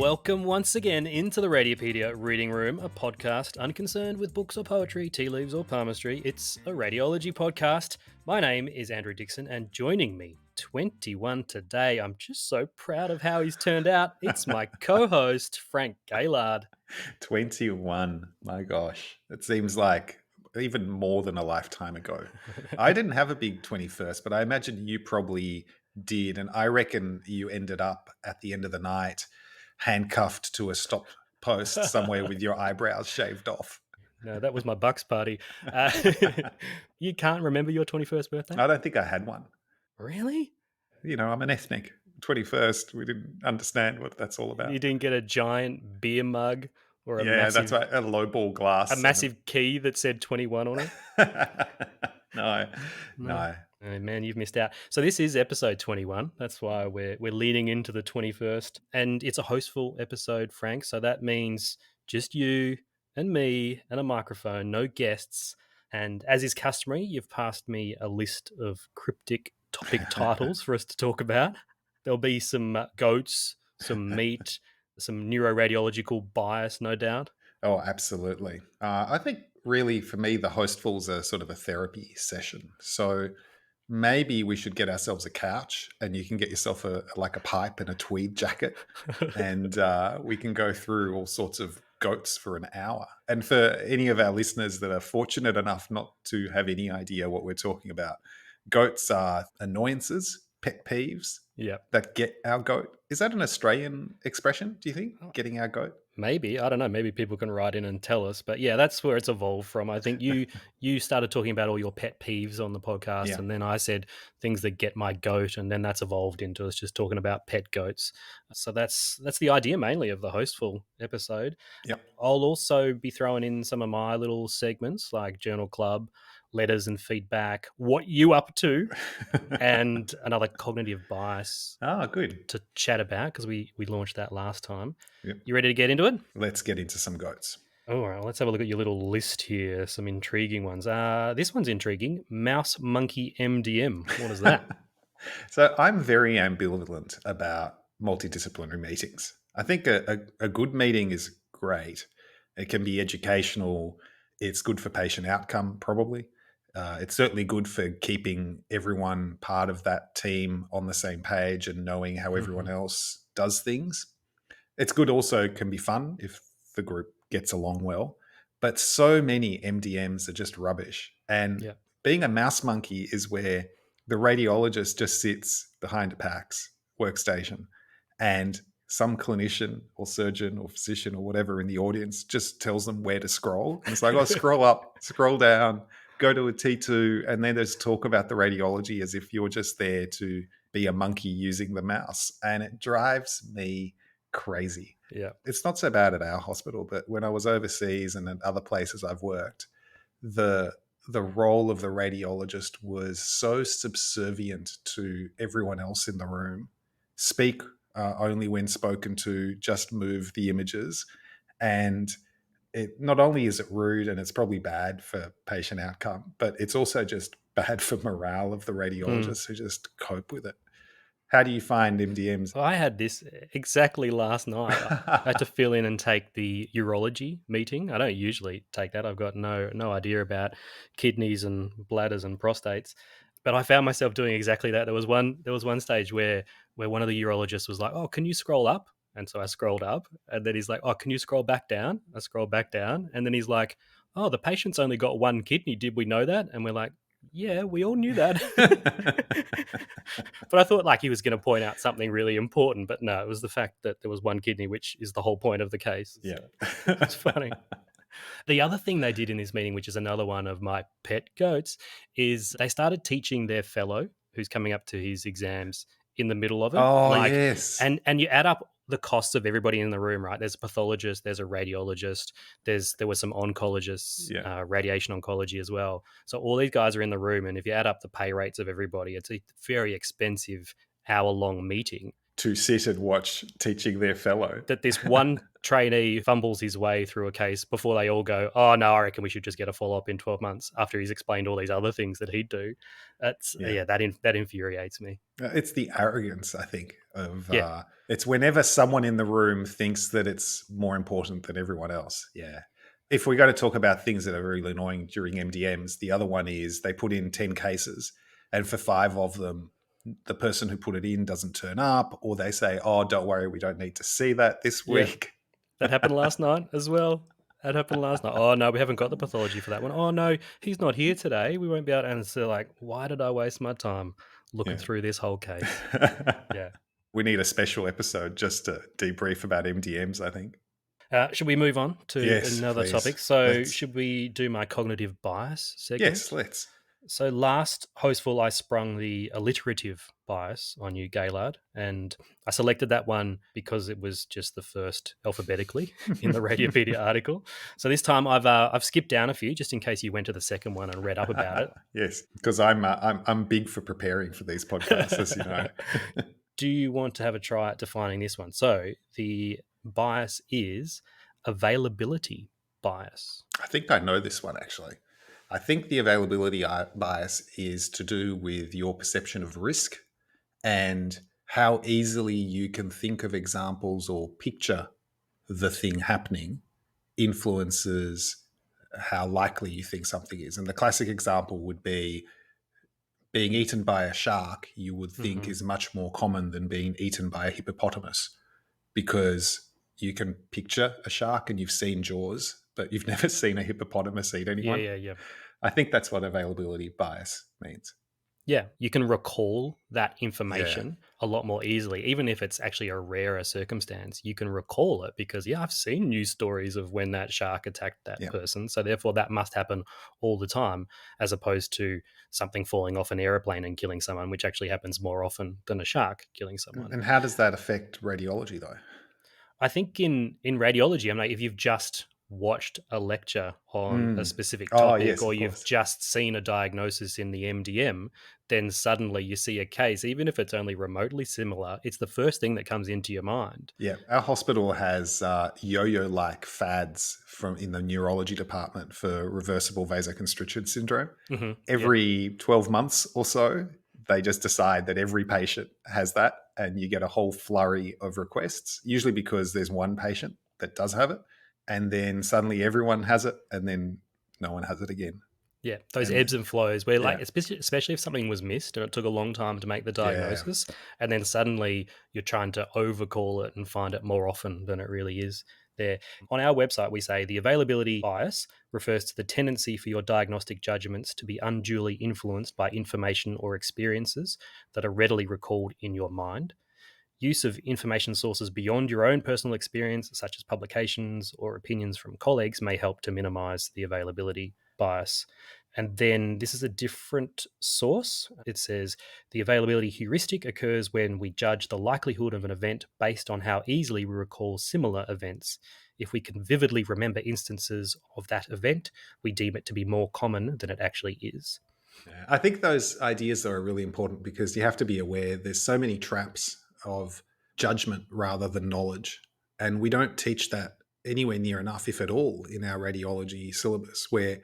Welcome once again into the Radiopedia Reading Room, a podcast unconcerned with books or poetry, tea leaves or palmistry. It's a radiology podcast. My name is Andrew Dixon, and joining me, 21 today, I'm just so proud of how he's turned out. It's my co-host, Frank Gaillard. 21. My gosh. It seems like even more than a lifetime ago. I didn't have a big 21st, but I imagine you probably did. And I reckon you ended up at the end of the night handcuffed to a stop post somewhere with your eyebrows shaved off. No, that was my Bucks party. You can't remember your 21st birthday? I don't think I had one. Really? You know, I'm an ethnic. 21st, we didn't understand what that's all about. You didn't get a giant beer mug or a massive, that's right. A low ball glass. a massive key that said 21 on it? No. Oh, man, you've missed out. So this is episode 21. That's why we're leading into the 21st. And it's a hostful episode, Frank. So that means just you and me and a microphone, no guests. And as is customary, you've passed me a list of cryptic topic titles for us to talk about. There'll be some goats, some meat, some neuroradiological bias, no doubt. Oh, absolutely. I think really for me, the hostful's a sort of a therapy session. So maybe we should get ourselves a couch and you can get yourself a pipe and a tweed jacket and we can go through all sorts of goats for an hour. And for any of our listeners that are fortunate enough not to have any idea what we're talking about, goats are annoyances, pet peeves that get our goat. Is that an Australian expression, do you think? Getting our goat? Maybe. I don't know. Maybe people can write in and tell us. But yeah, that's where it's evolved from. I think you started talking about all your pet peeves on the podcast, Yeah. and then I said things that get my goat, and then that's evolved into us just talking about pet goats. So that's the idea mainly of the hostful episode. Yep. I'll also be throwing in some of my little segments like Journal Club, letters and feedback, what you up to, and another cognitive bias Good. to chat about because we launched that last time. Yep. You ready to get into it? Let's get into some goats. All right, let's have a look at your little list here. Some intriguing ones. This one's intriguing. Mouse monkey MDM. What is that? So I'm very ambivalent about multidisciplinary meetings. I think a good meeting is great. It can be educational. It's good for patient outcome, probably. It's certainly good for keeping everyone part of that team on the same page and knowing how everyone else does things. It's good also, can be fun if the group gets along well. But so many MDMs are just rubbish. And being a mouse monkey is where the radiologist just sits behind a PACS workstation and some clinician or surgeon or physician or whatever in the audience just tells them where to scroll. And it's like, oh, scroll up, scroll down, go to a T2, and then there's talk about the radiology as if you're just there to be a monkey using the mouse. And it drives me crazy. Yeah. It's not so bad at our hospital, but when I was overseas and at other places I've worked, the role of the radiologist was so subservient to everyone else in the room. Speak only when spoken to, just move the images. And it not only is it rude and it's probably bad for patient outcome, but it's also just bad for morale of the radiologists who just cope with it. How do you find MDMs? I had this exactly last night. I had to fill in and take the urology meeting. I don't usually take that. I've got no idea about kidneys and bladders and prostates. But I found myself doing exactly that. There was one stage where one of the urologists was like, "Oh, can you scroll up?" And so I scrolled up, and then he's like, "Oh, can you scroll back down?" I scrolled back down, and then he's like, "Oh, the patient's only got one kidney. Did we know that?" And we're like, "Yeah, we all knew that." But I thought like he was going to point out something really important, but no, it was the fact that there was one kidney, which is the whole point of the case. Yeah. It's funny. The other thing they did in this meeting, which is another one of my pet goats, is they started teaching their fellow who's coming up to his exams in the middle of it. Oh, yes. And you add up the costs of everybody in the room, right? There's a pathologist, there's a radiologist, there were some oncologists, radiation oncology as well. So all these guys are in the room, and if you add up the pay rates of everybody, it's a very expensive hour-long meeting. To sit and watch teaching their fellow. That this one trainee fumbles his way through a case before they all go, "Oh, no, I reckon we should just get a follow-up in 12 months," after he's explained all these other things that he'd do. That infuriates me. It's the arrogance, I think, Of Yeah, it's whenever someone in the room thinks that it's more important than everyone else. Yeah. If we're going to talk about things that are really annoying during MDMs, the other one is they put in 10 cases, and for 5 of them, the person who put it in doesn't turn up, or they say, "Oh, don't worry, we don't need to see that this yeah. week." That happened last night as well. That happened last night. Oh no, we haven't got the pathology for that one. Oh no, he's not here today. We won't be able. And it's like, why did I waste my time looking Yeah. through this whole case? Yeah. We need a special episode just to debrief about MDMs, I think. Should we move on to Yes, another please. topic? So, Let's. should we do my cognitive bias Yes, segment? let's. So, last Hostful, I sprung the alliterative bias on you, Gaillard, and I selected that one because it was just the first alphabetically in the Radiopedia article. So this time I've skipped down a few just in case you went to the second one and read up about it. Yes, because I'm big for preparing for these podcasts, as you know. Do you want to have a try at defining this one? So the bias is availability bias. I think I know this one actually. I think the availability bias is to do with your perception of risk and how easily you can think of examples or picture the thing happening influences how likely you think something is. And the classic example would be being eaten by a shark, you would think Hmm. is much more common than being eaten by a hippopotamus because you can picture a shark and you've seen Jaws, but you've never seen a hippopotamus eat Yeah, anyone. yeah, yeah. I think that's what availability bias means. Yeah, you can recall that Yeah. information a lot more easily, even if it's actually a rarer circumstance. You can recall it because, yeah, I've seen news stories of when that shark attacked that Yeah. person. So, therefore, that must happen all the time, as opposed to something falling off an airplane and killing someone, which actually happens more often than a shark killing someone. And how does that affect radiology, though? I think in radiology, I'm like, if you've just watched a lecture on a Mm. specific Oh, topic yes, or of you've course. just seen a diagnosis in the MDM, then suddenly you see a case, even if it's only remotely similar, it's the first thing that comes into your mind. Yeah, our hospital has yo-yo-like fads from in the neurology department for reversible vasoconstriction syndrome. Yeah, Every 12 months or so, they just decide that every patient has that, and you get a whole flurry of requests, usually because there's one patient that does have it, and then suddenly everyone has it, and then no one has it again. yeah, those And ebbs and flows where, like, yeah, especially if something was missed and it took a long time to make the yeah, diagnosis, and then suddenly you're trying to overcall it and find it more often than it really is there. On our website, we say the availability bias refers to the tendency for your diagnostic judgments to be unduly influenced by information or experiences that are readily recalled in your mind. Use of information sources beyond your own personal experience, such as publications or opinions from colleagues, may help to minimize the availability bias. And then this is a different source. It says the availability heuristic occurs when we judge the likelihood of an event based on how easily we recall similar events. If we can vividly remember instances of that event, we deem it to be more common than it actually is. yeah. I think those ideas are really important because you have to be aware there's so many traps of judgment rather than knowledge. And we don't teach that anywhere near enough, if at all, in our radiology syllabus, where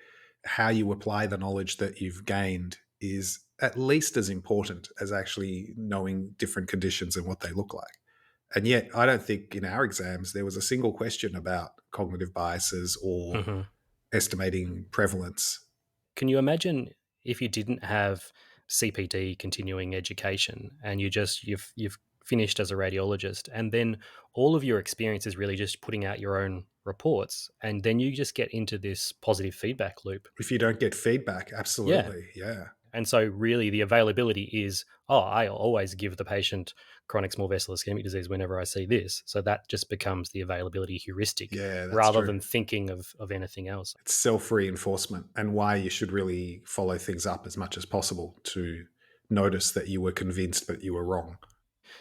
how you apply the knowledge that you've gained is at least as important as actually knowing different conditions and what they look like. And yet, I don't think in our exams there was a single question about cognitive biases or Mhm. estimating prevalence. Can you imagine if you didn't have CPD continuing education and you've finished as a radiologist and then all of your experience is really just putting out your own reports and then you just get into this positive feedback loop. If you don't get feedback, Yeah. absolutely. Yeah. And so really the availability is, oh, I always give the patient chronic small vessel ischemic disease whenever I see this. So that just becomes the availability heuristic Yeah, that's rather true. than thinking of anything else. It's self reinforcement and why you should really follow things up as much as possible to notice that you were convinced that you were wrong.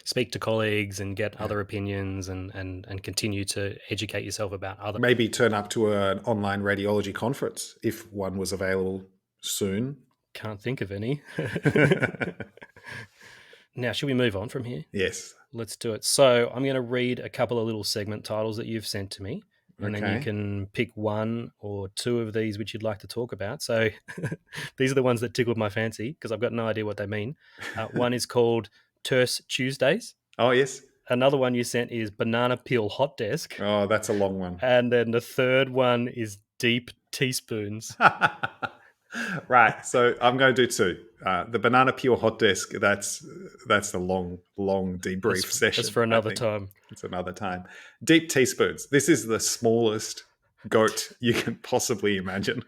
Speak to colleagues and get Yeah. other opinions and continue to educate yourself about other. Maybe turn up to an online radiology conference if one was available soon. Can't think of any. Now, should we move on from here? Yes. Let's do it. So, I'm going to read a couple of little segment titles that you've sent to me, and then you Okay. can pick one or two of these which you'd like to talk about. So, these are the ones that tickled my fancy because I've got no idea what they mean. One is called Terse Tuesdays. Oh, yes. Another one you sent is banana peel hot desk. Oh, that's a long one. And then the third one is deep teaspoons. Right. So I'm going to do two. The banana peel hot desk. That's the long debrief That's session. for I another think time. it's another time. Deep teaspoons. This is the smallest goat you can possibly imagine.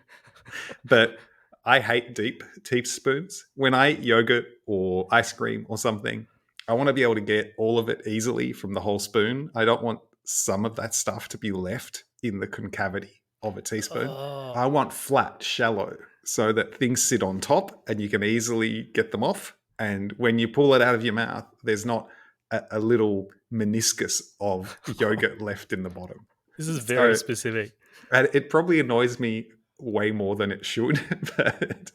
But I hate deep teaspoons. When I eat yogurt or ice cream or something, I want to be able to get all of it easily from the whole spoon. I don't want some of that stuff to be left in the concavity of a teaspoon. Oh, I want flat, shallow, so that things sit on top and you can easily get them off. And when you pull it out of your mouth, there's not a little meniscus of yogurt left in the bottom. this is very So specific. and it probably annoys me way more than it should. But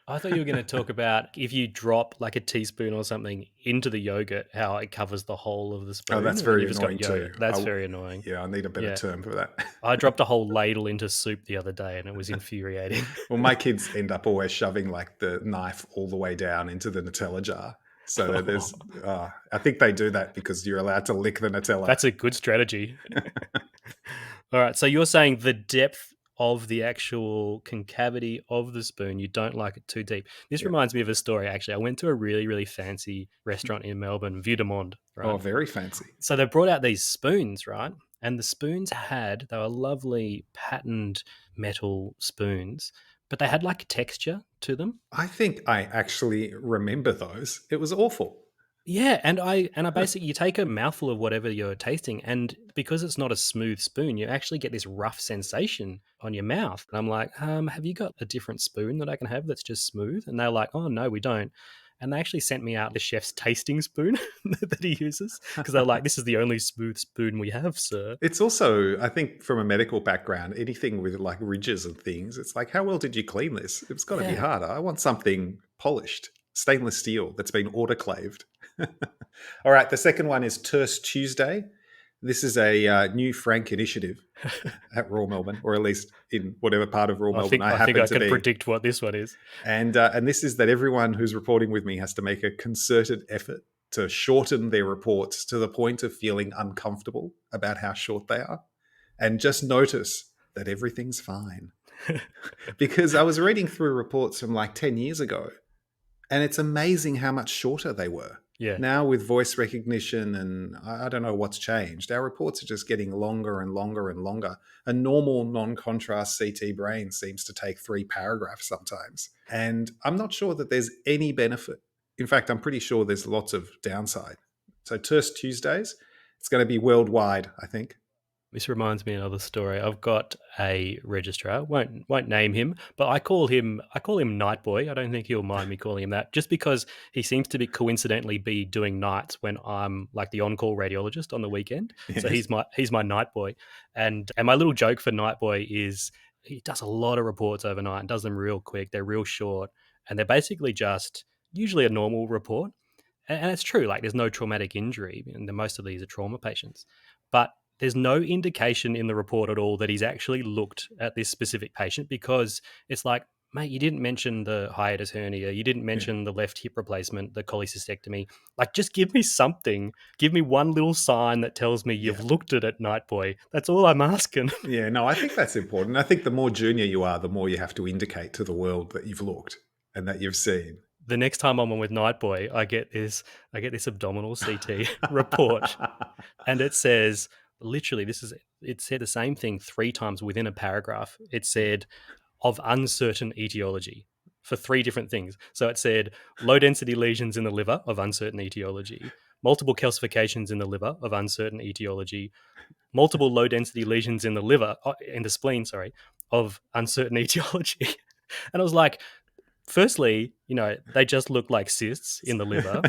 I thought you were going to talk about if you drop like a teaspoon or something into the yogurt, how it covers the whole of the oh, spoon, that's and then very you've just got annoying too. yogurt. That's very annoying. Yeah, I need a better Yeah. term for that. I dropped a whole ladle into soup the other day and it was infuriating. Well, my kids end up always shoving like the knife all the way down into the Nutella jar. So that there's, I think they do that because you're allowed to lick the Nutella. That's a good strategy. All right. So you're saying the depth of the actual concavity of the spoon, you don't like it too deep. This Yeah. reminds me of a story, actually. I went to a really, really fancy restaurant in Melbourne, Vue de Monde, right? Oh, very fancy. So they brought out these spoons, right? And the spoons they were lovely patterned metal spoons, but they had like a texture to them. I think I actually remember those. It was awful. Yeah, and I basically you take a mouthful of whatever you're tasting, and because it's not a smooth spoon, you actually get this rough sensation on your mouth. And I'm like, have you got a different spoon that I can have that's just smooth? And they're like, oh no, we don't. And they actually sent me out the chef's tasting spoon that he uses because they're like, this is the only smooth spoon we have, sir. It's also, I think, from a medical background, anything with like ridges and things, it's like, how well did you clean this? It's got to be Yeah. harder. I want something polished, stainless steel that's been autoclaved. All right, the second one is Terse Tuesday. This is a new Frank initiative at Royal Melbourne, or at least in whatever part of Royal Melbourne I I think happen I to can be. predict what this one is. And this is that everyone who's reporting with me has to make a concerted effort to shorten their reports to the point of feeling uncomfortable about how short they are, and just notice that everything's fine. Because I was reading through reports from like 10 years ago, and it's amazing how much shorter they were. Yeah. Now with voice recognition and I don't know what's changed, our reports are just getting longer and longer and longer. A normal non-contrast CT brain seems to take 3 paragraphs sometimes. And I'm not sure that there's any benefit. In fact, I'm pretty sure there's lots of downside. So Terse Tuesdays, it's going to be worldwide, I think. This reminds me of another story. I've got a registrar. Won't name him, but I call him Night Boy. I don't think he'll mind me calling him that, just because he seems to be coincidentally be doing nights when I'm like the on-call radiologist on the weekend. Yes. So he's my Night Boy, and my little joke for Night Boy is he does a lot of reports overnight and does them real quick. They're real short, and they're basically just usually a normal report. And it's true, like there's no traumatic injury, and most of these are trauma patients, but there's no indication in the report at all that he's actually looked at this specific patient, because it's like, mate, you didn't mention the hiatus hernia, you didn't mention the left hip replacement, the cholecystectomy. Like, just give me something. Give me one little sign that tells me you've looked at it, Night Boy. That's all I'm asking. Yeah, no, I think that's important. I think the more junior you are, the more you have to indicate to the world that you've looked and that you've seen. The next time I'm on with Night Boy, I get this abdominal CT report, and it says, literally, it said the same thing 3 times within a paragraph. It said, of uncertain etiology, for 3 different things. So it said low density lesions in the liver of uncertain etiology, multiple calcifications in the liver of uncertain etiology, multiple low density lesions in the liver, in the spleen, sorry, of uncertain etiology. And I was like, firstly, they just look like cysts in the liver.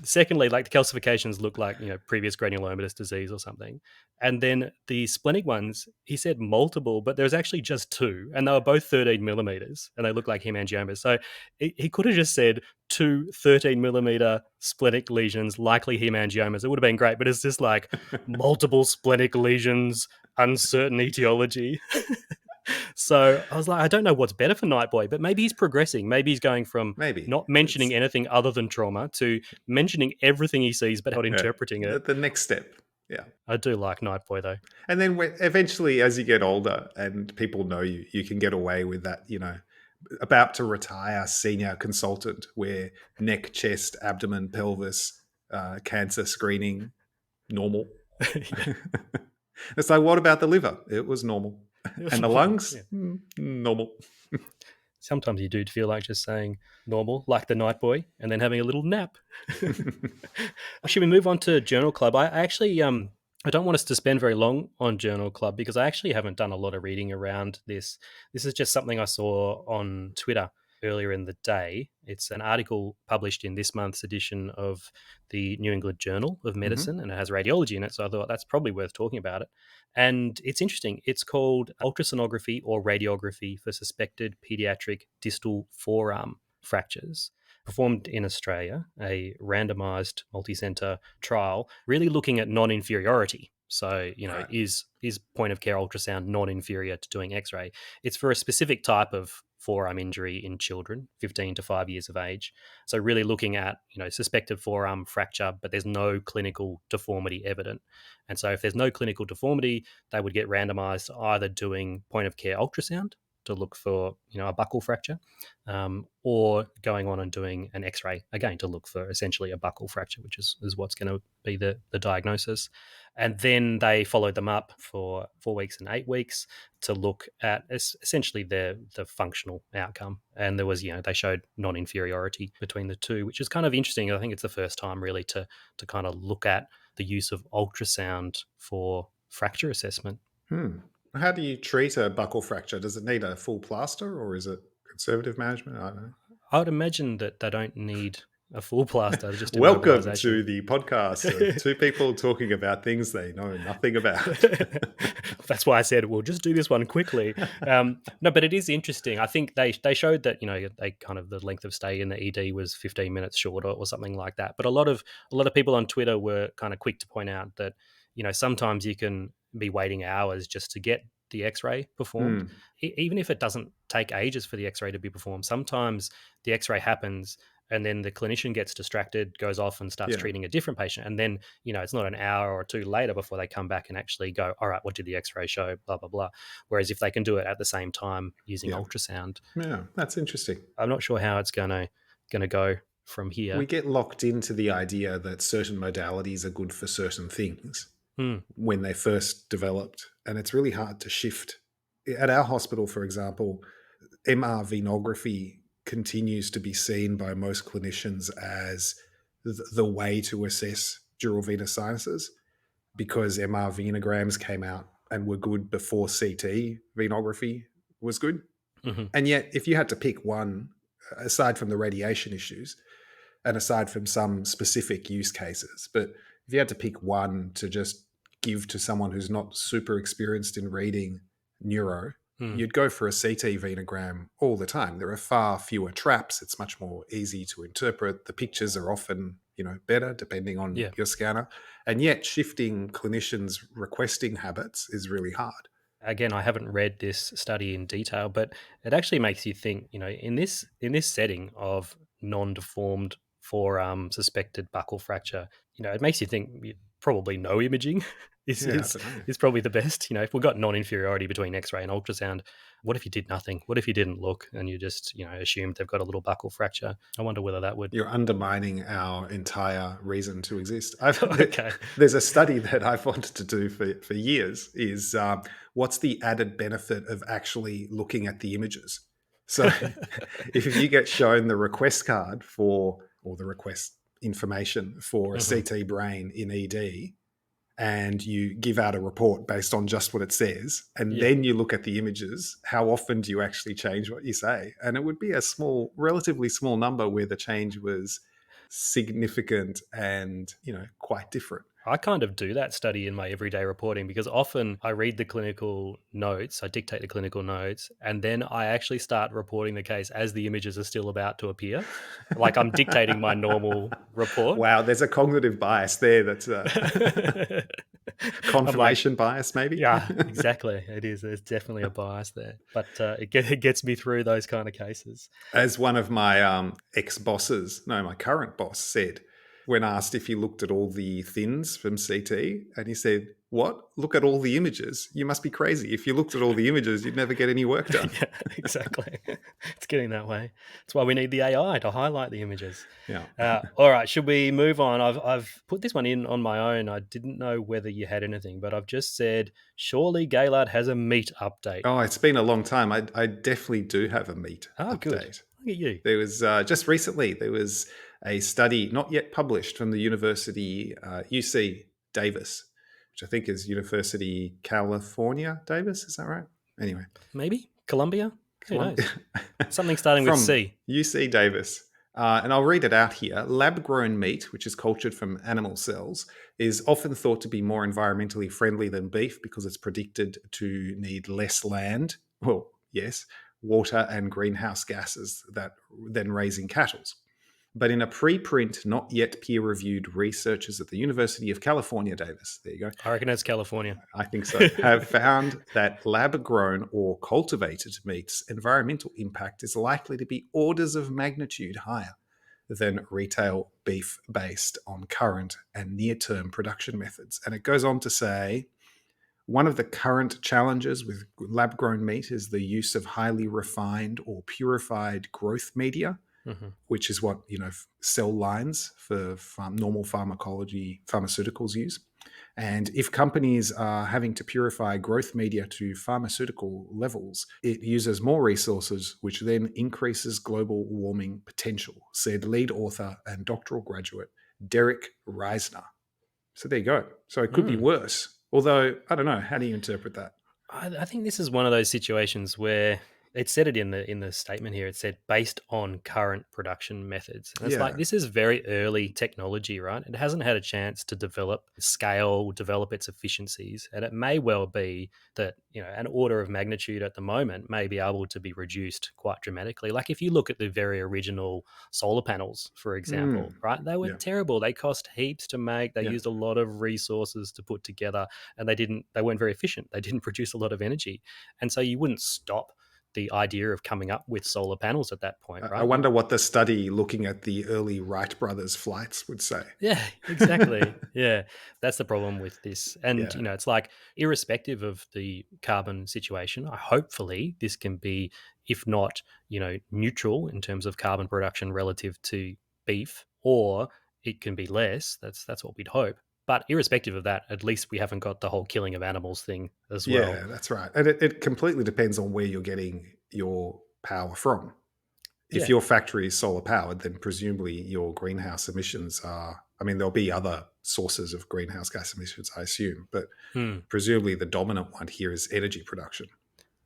Secondly, like the calcifications look like, previous granulomatous disease or something. And then the splenic ones, he said multiple, but there was actually just 2, and they were both 13 millimeters, and they look like hemangiomas. So he could have just said 2 13 millimeter splenic lesions, likely hemangiomas. It would have been great, but it's just like multiple splenic lesions, uncertain etiology. So I was like, I don't know what's better for Night Boy, but maybe he's progressing. Maybe he's going from Maybe not it's mentioning anything other than trauma to mentioning everything he sees but not yeah, interpreting it. the next step. Yeah. I do like Night Boy though. And then eventually, as you get older and people know you, you can get away with that, about to retire senior consultant where neck, chest, abdomen, pelvis, cancer screening, normal. Yeah. It's like, what about the liver? It was normal. And the lungs? Yeah. Normal. Sometimes you do feel like just saying normal, like the Night Boy, and then having a little nap. Should we move on to Journal Club? I actually I don't want us to spend very long on Journal Club because I actually haven't done a lot of reading around this. This is just something I saw on Twitter earlier in the day. It's an article published in this month's edition of the New England Journal of Hmm. Medicine, and it has radiology in it. So I thought that's probably worth talking about it. And it's interesting. It's called ultrasonography or radiography for suspected pediatric distal forearm fractures, performed in Australia, a randomized multi-center trial, really looking at non-inferiority. So, Right. is point of care ultrasound non-inferior to doing X-ray? It's for a specific type of forearm injury in children, 15 to 5 years of age. So really looking at, suspected forearm fracture, but there's no clinical deformity evident. And so if there's no clinical deformity, they would get randomized to either doing point of care ultrasound to look for, a buccal fracture, or going on and doing an X-ray again to look for essentially a buccal fracture, which is what's going to be the diagnosis. And then they followed them up for 4 weeks and 8 weeks to look at essentially the functional outcome. And there was, they showed non-inferiority between the two, which is kind of interesting. I think it's the first time really to kind of look at the use of ultrasound for fracture assessment. Hmm. How do you treat a buccal fracture? Does it need a full plaster or is it conservative management? I don't I would imagine that they don't need a full know. plaster, just Welcome immobilization. to the podcast of two people talking about things they know nothing about. That's why I said we'll just do this one quickly. No, but it is interesting. I think they showed that they kind of the length of stay in the ED was 15 minutes shorter or something like that. But a lot of people on Twitter were kind of quick to point out that sometimes you can be waiting hours just to get the X-ray performed, Hmm. even if it doesn't take ages for the X-ray to be performed. Sometimes the X-ray happens and then the clinician gets distracted, goes off and starts Yeah. treating a different patient. And then, it's not an hour or two later before they come back and actually go, all right, what did the X-ray show? Blah, blah, blah. Whereas if they can do it at the same time using Yeah. ultrasound, Yeah. That's interesting. I'm not sure how it's gonna go from We here. get locked into the idea that certain modalities are good for certain things Hmm. when they first developed, and it's really hard to shift. At our hospital, for example, MR venography continues to be seen by most clinicians as the way to assess dural venous sinuses because MR venograms came out and were good before CT venography was good. Hmm. And yet, if you had to pick one, aside from the radiation issues, and aside from some specific use cases, but if you had to pick one to just give to someone who's not super experienced in reading neuro, Hmm. you'd go for a CT venogram all the time. There are far fewer traps. It's much more easy to interpret. The pictures are often, better depending on Yeah. your scanner. And yet shifting clinicians' requesting habits is really hard. Again, I haven't read this study in detail, but it actually makes you think, in this setting of non-deformed forearm suspected buccal fracture, it makes you think probably no imaging is Yeah, I is don't know. is probably the best. If we've got non-inferiority between X-ray and ultrasound, what if you did nothing? What if you didn't look and you just, assumed they've got a little buccal fracture? I wonder whether that would. You're undermining our entire reason to exist. I've, Okay. there's a study that I've wanted to do for years is what's the added benefit of actually looking at the images? So if you get shown the request card or the request information for a Hmm. CT brain in ED, and you give out a report based on just what it says, and Yeah. then you look at the images, how often do you actually change what you say? And it would be a small, relatively small number where the change was significant and, quite different. I kind of do that study in my everyday reporting because often I read the clinical notes, I dictate the clinical notes, and then I actually start reporting the case as the images are still about to appear. Like I'm dictating my normal report. Wow, there's a cognitive bias there that's I'm like, Confirmation bias, maybe. yeah, exactly. It is. There's definitely a bias there, but it gets me through those kind of cases. As one of my ex bosses, no, my current boss said, when asked if he looked at all the thins from CT, and he said, "What? Look at all the images? You must be crazy. If you looked at all the images, you'd never get any work done." Yeah, exactly. It's getting that way. That's why we need the AI to highlight the images. Yeah. All right, should we move on? I've put this one in on my own. I didn't know whether you had anything, but I've just said surely Gaillard has a meat update. Oh, it's been a long time. I definitely do have a meat Oh, good. update. Look at you. There was just recently, there was a study not yet published from the University UC Davis, which I think is University California Davis. Is that right? Anyway, Maybe Colombia. Who Columbia. knows? Something starting with From C. UC Davis. And I'll read it out here. Lab grown meat, which is cultured from animal cells, is often thought to be more environmentally friendly than beef because it's predicted to need less land. Well, yes, water and greenhouse gases than raising cattle. But in a preprint, not yet peer reviewed, researchers at the University of California, Davis, there you go, I reckon it's California. I think so, have found that lab grown or cultivated meat's environmental impact is likely to be orders of magnitude higher than retail beef based on current and near term production methods. And it goes on to say one of the current challenges with lab grown meat is the use of highly refined or purified growth media, Mhm. which is what cell lines for normal pharmaceuticals use. And if companies are having to purify growth media to pharmaceutical levels, it uses more resources, which then increases global warming potential, said lead author and doctoral graduate Derek Reisner. So there you go. So it could be Mm. worse. Although, I don't know. How do you interpret that? I think this is one of those situations where it said it in the statement here. It said based on current production methods, and it's like Yeah. this is very early technology, right? It hasn't had a chance to develop scale, develop its efficiencies, and it may well be that an order of magnitude at the moment may be able to be reduced quite dramatically. Like if you look at the very original solar panels, for example, Mm. right? They were Yeah. terrible. They cost heaps to make. They Yeah. used a lot of resources to put together, and they weren't very efficient. They didn't produce a lot of energy, and so you wouldn't stop the idea of coming up with solar panels at that point, I right? wonder what the study looking at the early Wright brothers flights would say. Yeah, exactly. Yeah, that's the problem with this. And, Yeah. it's like irrespective of the carbon situation, hopefully this can be, if not, neutral in terms of carbon production relative to beef, or it can be less. That's what we'd hope. But irrespective of that, at least we haven't got the whole killing of animals thing as well. Yeah, that's right. And it completely depends on where you're getting your power from. If Yeah. your factory is solar powered, then presumably your greenhouse emissions are, I mean, there'll be other sources of greenhouse gas emissions, I assume, but Hmm. presumably the dominant one here is energy production.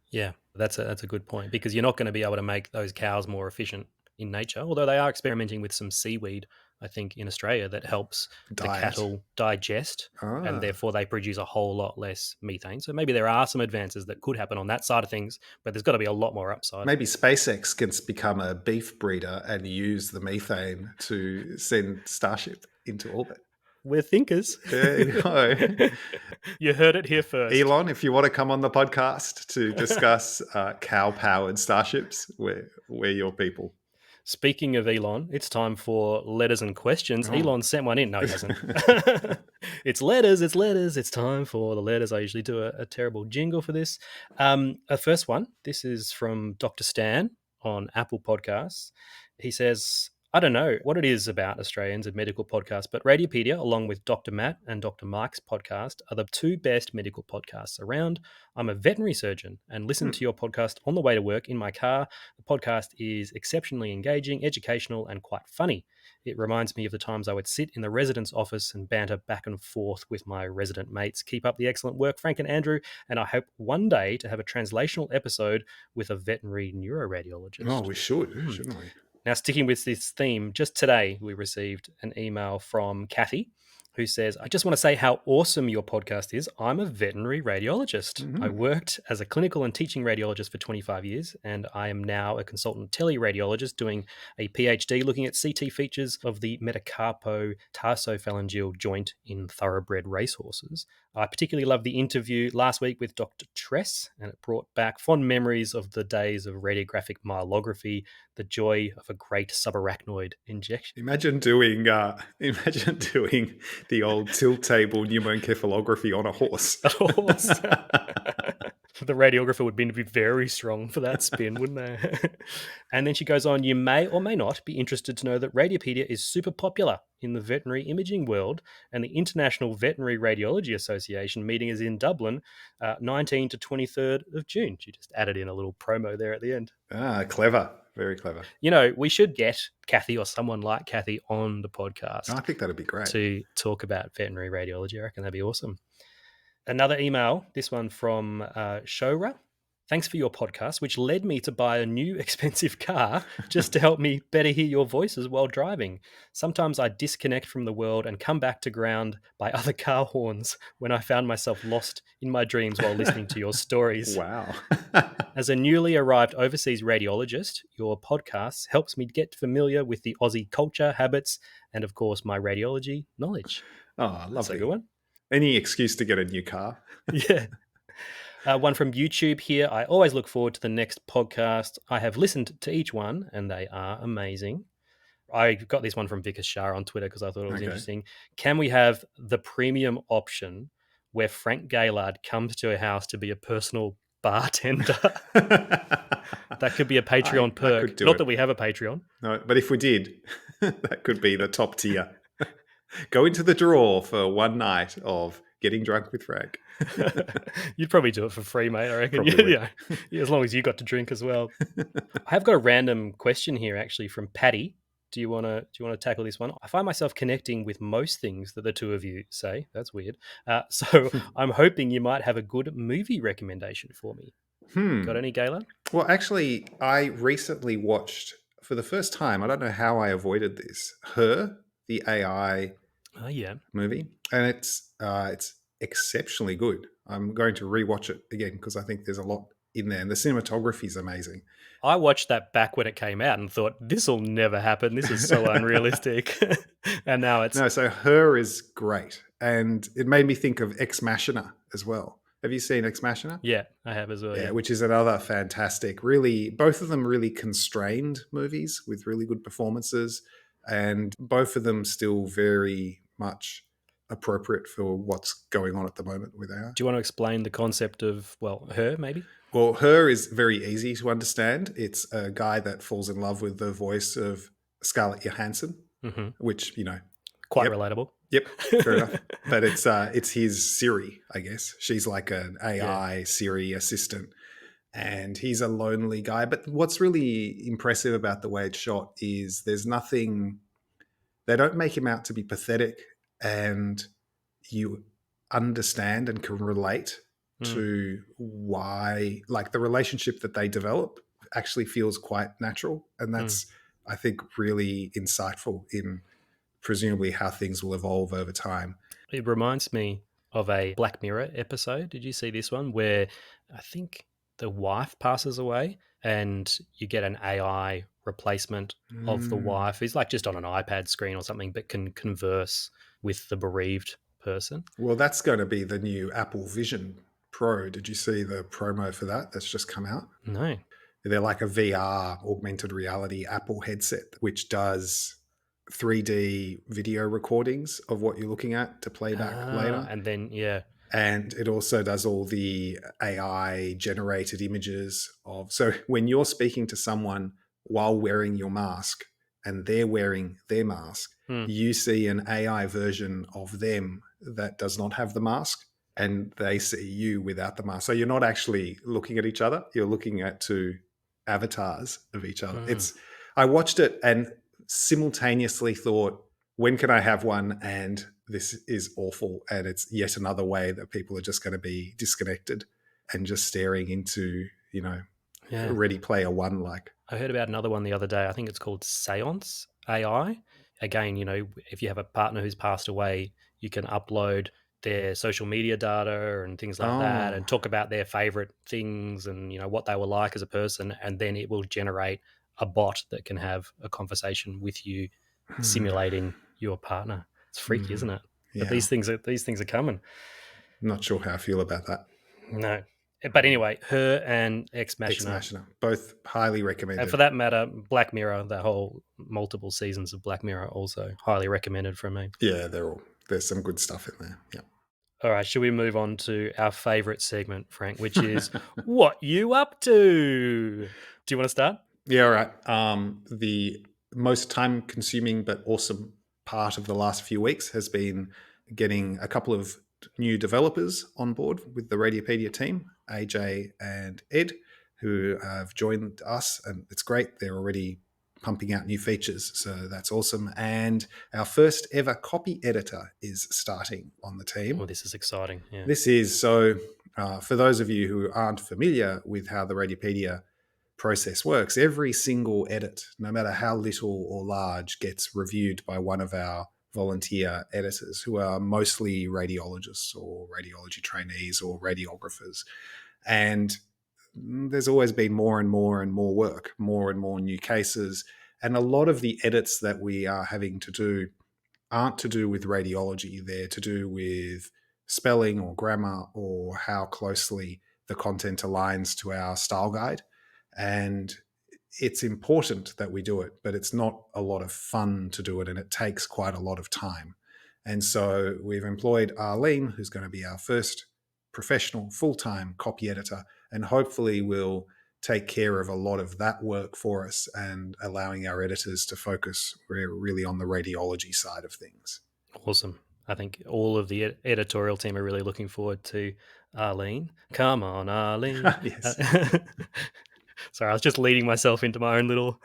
Yeah, that's a good point because you're not going to be able to make those cows more efficient in nature. Although they are experimenting with some seaweed, I think in Australia that helps the Diet. cattle digest, and Ah, therefore they produce a whole lot less methane. So maybe there are some advances that could happen on that side of things, but there's got to be a lot more upside. maybe SpaceX can become a beef breeder and use the methane to send Starship into orbit. We're thinkers. There you go. You heard it here first. Elon, if you want to come on the podcast to discuss cow-powered starships, we're your people. Speaking of Elon, it's time for letters and questions. Oh. Elon sent one in. No, he hasn't. It's letters. It's letters. It's time for the letters. I usually do a terrible jingle for this. A first one. This is from Dr. Stan on Apple Podcasts. He says, I don't know what it is about Australians and medical podcasts, but Radiopedia, along with Dr. Matt and Dr. Mike's podcast, are the two best medical podcasts around. I'm a veterinary surgeon and listen to your podcast on the way to work in my car. The podcast is exceptionally engaging, educational, and quite funny. It reminds me of the times I would sit in the resident's office and banter back and forth with my resident mates. Keep up the excellent work, Frank and Andrew, and I hope one day to have a translational episode with a veterinary Oh, neuroradiologist. we should, shouldn't we? Now, sticking with this theme, just today we received an email from Kathy, who says, I just want to say how awesome your podcast is. I'm a veterinary radiologist. I Mhm. worked as a clinical and teaching radiologist for 25 years, and I am now a consultant teleradiologist doing a PhD looking at CT features of the metacarpo-tarsophalangeal joint in thoroughbred racehorses. I particularly loved the interview last week with Dr. Tress, and it brought back fond memories of the days of radiographic myelography, the joy of a great subarachnoid injection. Imagine doing the old tilt table pneumoencephalography on a horse. A horse. The radiographer would be very strong for that spin, wouldn't they? And then she goes on, you may or may not be interested to know that Radiopedia is super popular in the veterinary imaging world, and the International Veterinary Radiology Association meeting is in Dublin, 19 to 23rd of June. She just added in a little promo there at the end. Clever. Very clever. You know, we should get Kathy or someone like Kathy on the podcast I think that'd be great. to talk about veterinary radiology. I reckon that'd be awesome. Another email, this one from Shora. Thanks for your podcast, which led me to buy a new expensive car just to help me better hear your voices while driving. Sometimes I disconnect from the world and come back to ground by other car horns when I found myself lost in my dreams while listening to your stories. Wow. As a newly arrived overseas radiologist, your podcast helps me get familiar with the Aussie culture, habits, and of course, my radiology knowledge. Oh, That's a lovely. good one. Any excuse to get a new car. Yeah. One from YouTube here. I always look forward to the next podcast. I have listened to each one and they are amazing. I got this one from Vikas Shah on Twitter because I thought it was Okay. interesting. Can we have the premium option where Frank Gaillard comes to a house to be a personal bartender? That could be a Patreon I perk. could do Not it. that we have a Patreon. No, but if we did, that could be the top tier. Go into the draw for one night of getting drunk with Frank. You'd probably do it for free, mate. I reckon. Probably would. Yeah, as long as you got to drink as well. I have got a random question here, actually, from Patty. Do you want to tackle this one? I find myself connecting with most things that the two of you say. That's weird. So I'm hoping you might have a good movie recommendation for me. Got any, Galen? Well, actually, I recently watched for the first time. I don't know how I avoided this. Her, the AI Oh yeah, movie, and it's exceptionally good. I'm going to rewatch it again because I think there's a lot in there, and the cinematography is amazing. I watched that back when it came out and thought this will never happen. This is so unrealistic, and now it's No, so Her is great, and it made me think of Ex Machina as well. Have you seen Ex Machina? yeah, I have as well. Yeah, Yeah. which is another fantastic, really, both of them really constrained movies with really good performances, and both of them still very much appropriate for what's going on at the moment with AI. Do you want to explain the concept of Her maybe? Well, Her is very easy to understand. It's a guy that falls in love with the voice of Scarlett Johansson, which, Quite yep. relatable. Yep, fair enough. But it's his Siri, I guess. She's like an AI Siri assistant, and he's a lonely guy. But what's really impressive about the way it's shot is there's nothing. They don't make him out to be pathetic, and you understand and can relate to why, like, the relationship that they develop actually feels quite natural, and that's I think really insightful in presumably how things will evolve over time. It reminds me of a Black Mirror episode. Did you see this one where I think the wife passes away and you get an AI replacement of the wife who's like just on an iPad screen or something, but can converse with the bereaved person? Well, that's going to be the new Apple Vision Pro. Did you see the promo for that that's just come out? No. They're like a VR, augmented reality Apple headset, which does 3D video recordings of what you're looking at to play back later. And then, yeah. And it also does all the AI generated images of. So when you're speaking to someone while wearing your mask and they're wearing their mask, you see an AI version of them that does not have the mask, and they see you without the mask. So you're not actually looking at each other. You're looking at two avatars of each other. I watched it and simultaneously thought, when can I have one? And this is awful. And it's yet another way that people are just going to be disconnected and just staring into, Ready Player One. Like, I heard about another one the other day. I think it's called Seance AI. Again, if you have a partner who's passed away, you can upload their social media data and things like that, Oh, and talk about their favorite things and what they were like as a person, and then it will generate a bot that can have a conversation with you, hmm, simulating your partner. It's freaky, hmm, isn't it? But yeah. these things are coming. Not sure how I feel about that. No, but anyway, her and Ex Ex Machina, Machina, both highly and for recommended. that matter, Black Mirror. The whole multiple seasons of Black Mirror also highly recommended from me. Yeah, there's some good stuff in there. Yeah. All right, should we move on to our favorite segment, Frank, which is what you up to? Do you want to start? Yeah, all right. The most time consuming but awesome part of the last few weeks has been getting a couple of new developers on board with the Radiopedia team, AJ and Ed, who have joined us. And it's great. They're already pumping out new features. So that's awesome. And our first ever copy editor is starting on the team. Oh, this is exciting. Yeah. This is so, for those of you who aren't familiar with how the Radiopedia process works, every single edit, no matter how little or large, gets reviewed by one of our volunteer editors who are mostly radiologists or radiology trainees or radiographers. And there's always been more and more and more work, more and more new cases. And a lot of the edits that we are having to do aren't to do with radiology. They're to do with spelling or grammar or how closely the content aligns to our style guide. And it's important that we do it, but it's not a lot of fun to do it, and it takes quite a lot of time. And so we've employed Arlene, who's going to be our first professional full-time copy editor, and hopefully will take care of a lot of that work for us and allowing our editors to focus really on the radiology side of things. Awesome. I think all of the editorial team are really looking forward to Arlene. Come on, Arlene. Yes. Sorry, I was just leading myself into my own little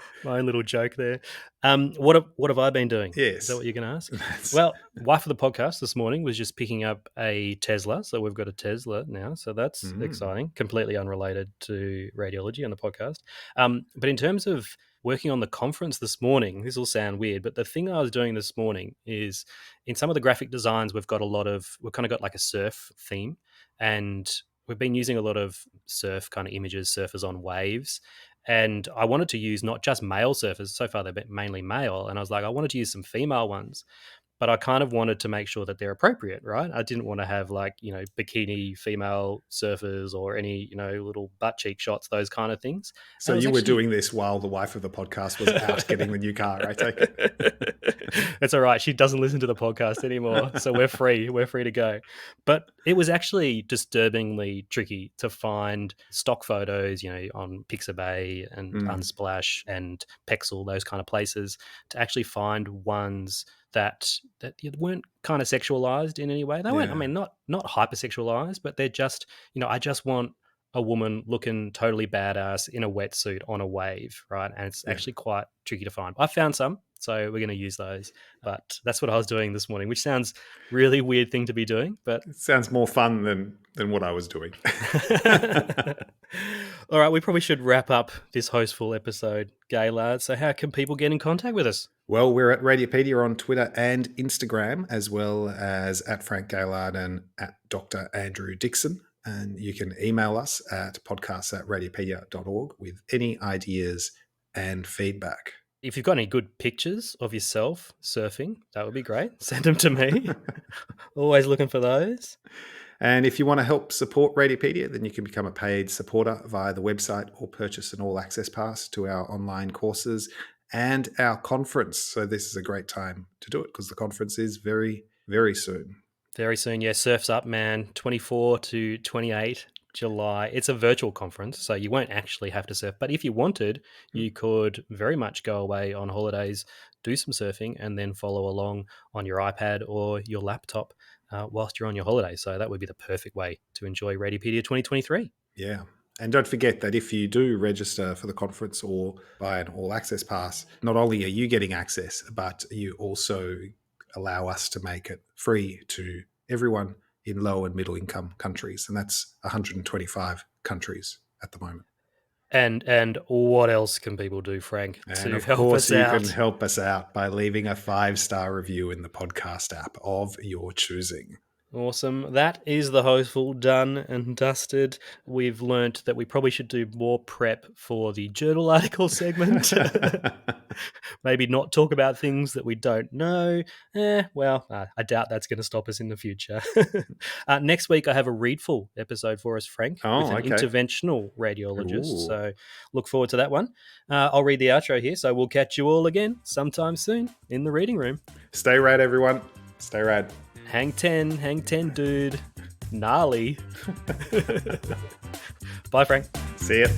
joke there. What have I been doing? Is that Yes. what you're going to ask? That's, Well, wife of the podcast this morning was just picking up a Tesla, so we've got a Tesla now, so that's mm, exciting. Completely unrelated to radiology on the podcast. But in terms of working on the conference this morning, this will sound weird, but the thing I was doing this morning is in some of the graphic designs, we've kind of got like a surf theme, and we've been using a lot of surf kind of images, surfers on waves. And I wanted to use not just male surfers. So far, they've been mainly male. And I was like, I wanted to use some female ones, but I kind of wanted to make sure that they're appropriate, right? I didn't want to have like, bikini female surfers or any, little butt cheek shots, those kind of things. so And it was you were actually doing this while the wife of the podcast was out getting the new car, I take it. It's all right. She doesn't listen to the podcast anymore, so we're free. We're free to go. But it was actually disturbingly tricky to find stock photos, on Pixabay and Mm, Unsplash and Pexel, those kind of places, to actually find ones that weren't kind of sexualized in any way. They weren't. I yeah, mean, not hypersexualized, but they're just. I just want a woman looking totally badass in a wetsuit on a wave, right? And it's yeah. actually quite tricky to find. I found some, so we're going to use those. But that's what I was doing this morning, which sounds really weird thing to be doing, but It sounds more fun than what I was doing. all right, we probably should wrap up this Hostful episode, Gaylard. So how can people get in contact with us? Well, we're at Radiopedia on Twitter and Instagram, as well as at Frank Gaillard and at Dr. Andrew Dixon. And you can email us at podcasts@radiopedia.org with any ideas and feedback. If you've got any good pictures of yourself surfing, that would be great. Send them to me. Always looking for those. And if you want to help support Radiopedia, then you can become a paid supporter via the website or purchase an all access pass to our online courses and our conference. So, this is a great time to do it because the conference is very, very soon. Very soon, yeah. Surf's Up, man. 24 to 28 July. It's a virtual conference, so you won't actually have to surf. But if you wanted, you could very much go away on holidays, do some surfing, and then follow along on your iPad or your laptop whilst you're on your holiday. So that would be the perfect way to enjoy Radiopedia 2023. Yeah. And don't forget that if you do register for the conference or buy an all access pass, not only are you getting access, but you also allow us to make it free to everyone in low and middle income countries. And that's 125 countries at the moment. And what else can people do, Frank, And to of help course, us you can out? help us out by leaving a 5-star review in the podcast app of your choosing. Awesome. That is the Hostful done and dusted. We've learnt that we probably should do more prep for the journal article segment. Maybe not talk about things that we don't know. I doubt that's going to stop us in the future. Next week, I have a readful episode for us, Frank, with Oh, an okay. interventional radiologist. Ooh. So look forward to that one. I'll read the outro here. So we'll catch you all again sometime soon in the reading room. Stay rad, everyone. Stay rad. Hang 10, dude. Gnarly. Bye, Frank. See ya.